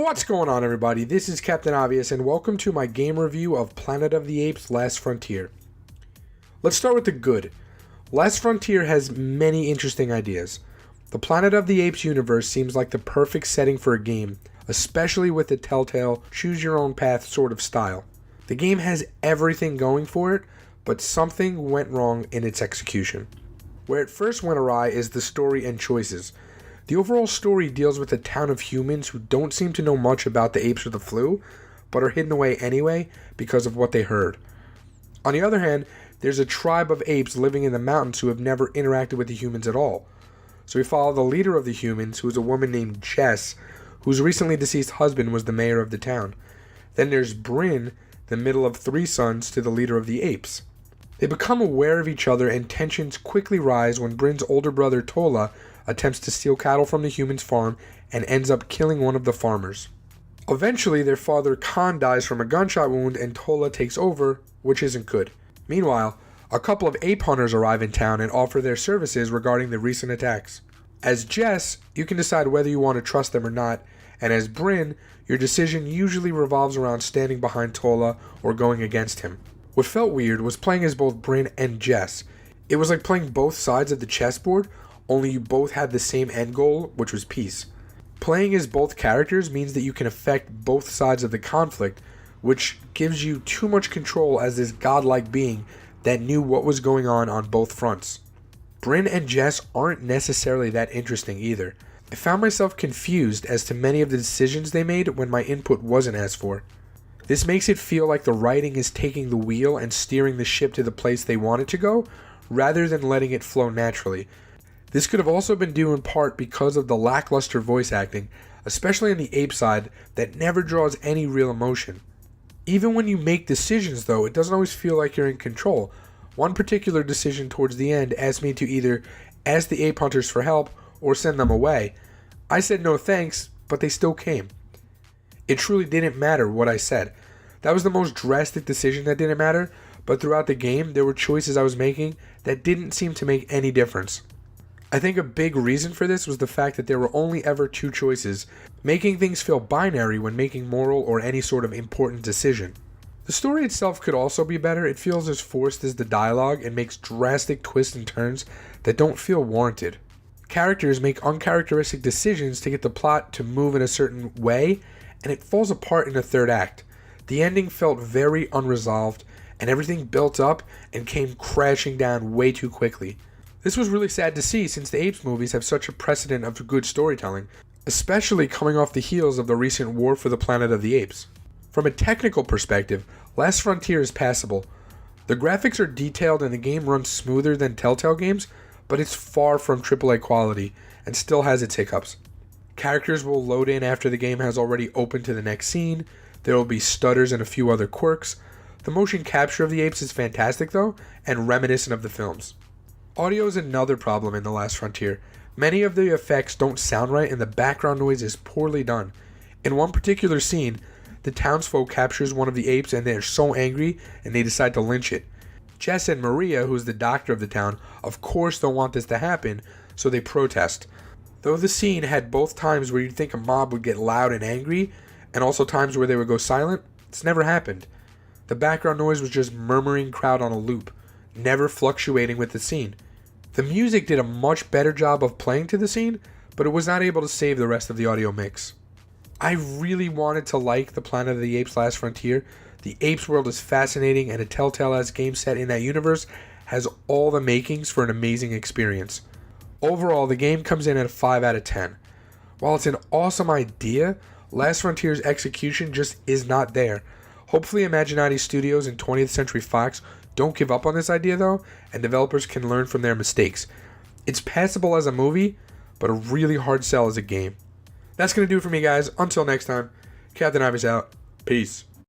What's going on, everybody? This is Captain Obvious, and welcome to my game review of Planet of the Apes: Last Frontier. Let's start with the good. Last Frontier has many interesting ideas. The Planet of the Apes universe seems like the perfect setting for a game, especially with the telltale, choose-your-own-path sort of style. The game has everything going for it, but something went wrong in its execution. Where it first went awry is the story and choices. The overall story deals with a town of humans who don't seem to know much about the apes or the flu, but are hidden away anyway because of what they heard. On the other hand, there's a tribe of apes living in the mountains who have never interacted with the humans at all. So we follow the leader of the humans, who is a woman named Jess, whose recently deceased husband was the mayor of the town. Then there's Bryn, the middle of three sons to the leader of the apes. They become aware of each other, and tensions quickly rise when Bryn's older brother Tola attempts to steal cattle from the humans' farm and ends up killing one of the farmers. Eventually, their father Khan dies from a gunshot wound and Tola takes over, which isn't good. Meanwhile, a couple of ape hunters arrive in town and offer their services regarding the recent attacks. As Jess, you can decide whether you want to trust them or not, and as Bryn, your decision usually revolves around standing behind Tola or going against him. What felt weird was playing as both Bryn and Jess. It was like playing both sides of the chessboard, only you both had the same end goal, which was peace. Playing as both characters means that you can affect both sides of the conflict, which gives you too much control as this godlike being that knew what was going on both fronts. Bryn and Jess aren't necessarily that interesting either. I found myself confused as to many of the decisions they made when my input wasn't asked for. This makes it feel like the writing is taking the wheel and steering the ship to the place they want it to go, rather than letting it flow naturally. This could have also been due in part because of the lackluster voice acting, especially on the ape side, that never draws any real emotion. Even when you make decisions though, it doesn't always feel like you're in control. One particular decision towards the end asked me to either ask the ape hunters for help or send them away. I said no thanks, but they still came. It truly didn't matter what I said. That was the most drastic decision that didn't matter, but throughout the game there were choices I was making that didn't seem to make any difference. I think a big reason for this was the fact that there were only ever two choices, making things feel binary when making moral or any sort of important decision. The story itself could also be better. It feels as forced as the dialogue and makes drastic twists and turns that don't feel warranted. Characters make uncharacteristic decisions to get the plot to move in a certain way, and it falls apart in the third act. The ending felt very unresolved, and everything built up and came crashing down way too quickly. This was really sad to see, since the Apes movies have such a precedent of good storytelling, especially coming off the heels of the recent War for the Planet of the Apes. From a technical perspective, Last Frontier is passable. The graphics are detailed and the game runs smoother than Telltale games, but it's far from AAA quality and still has its hiccups. Characters will load in after the game has already opened to the next scene. There will be stutters and a few other quirks. The motion capture of the apes is fantastic though, and reminiscent of the films. Audio is another problem in The Last Frontier. Many of the effects don't sound right and the background noise is poorly done. In one particular scene, the townsfolk captures one of the apes and they're so angry and they decide to lynch it. Jess and Maria, who's the doctor of the town, of course don't want this to happen, so they protest. Though the scene had both times where you'd think a mob would get loud and angry, and also times where they would go silent, it's never happened. The background noise was just murmuring crowd on a loop, never fluctuating with the scene. The music did a much better job of playing to the scene, but it was not able to save the rest of the audio mix. I really wanted to like the Planet of the Apes: Last Frontier. The Apes world is fascinating, and a Telltale-esque game set in that universe has all the makings for an amazing experience. Overall, the game comes in at a 5 out of 10. While it's an awesome idea, Last Frontier's execution just is not there. Hopefully Imaginati Studios and 20th Century Fox don't give up on this idea though, and developers can learn from their mistakes. It's passable as a movie, but a really hard sell as a game. That's going to do it for me, guys. Until next time, Captain Ivy's out. Peace.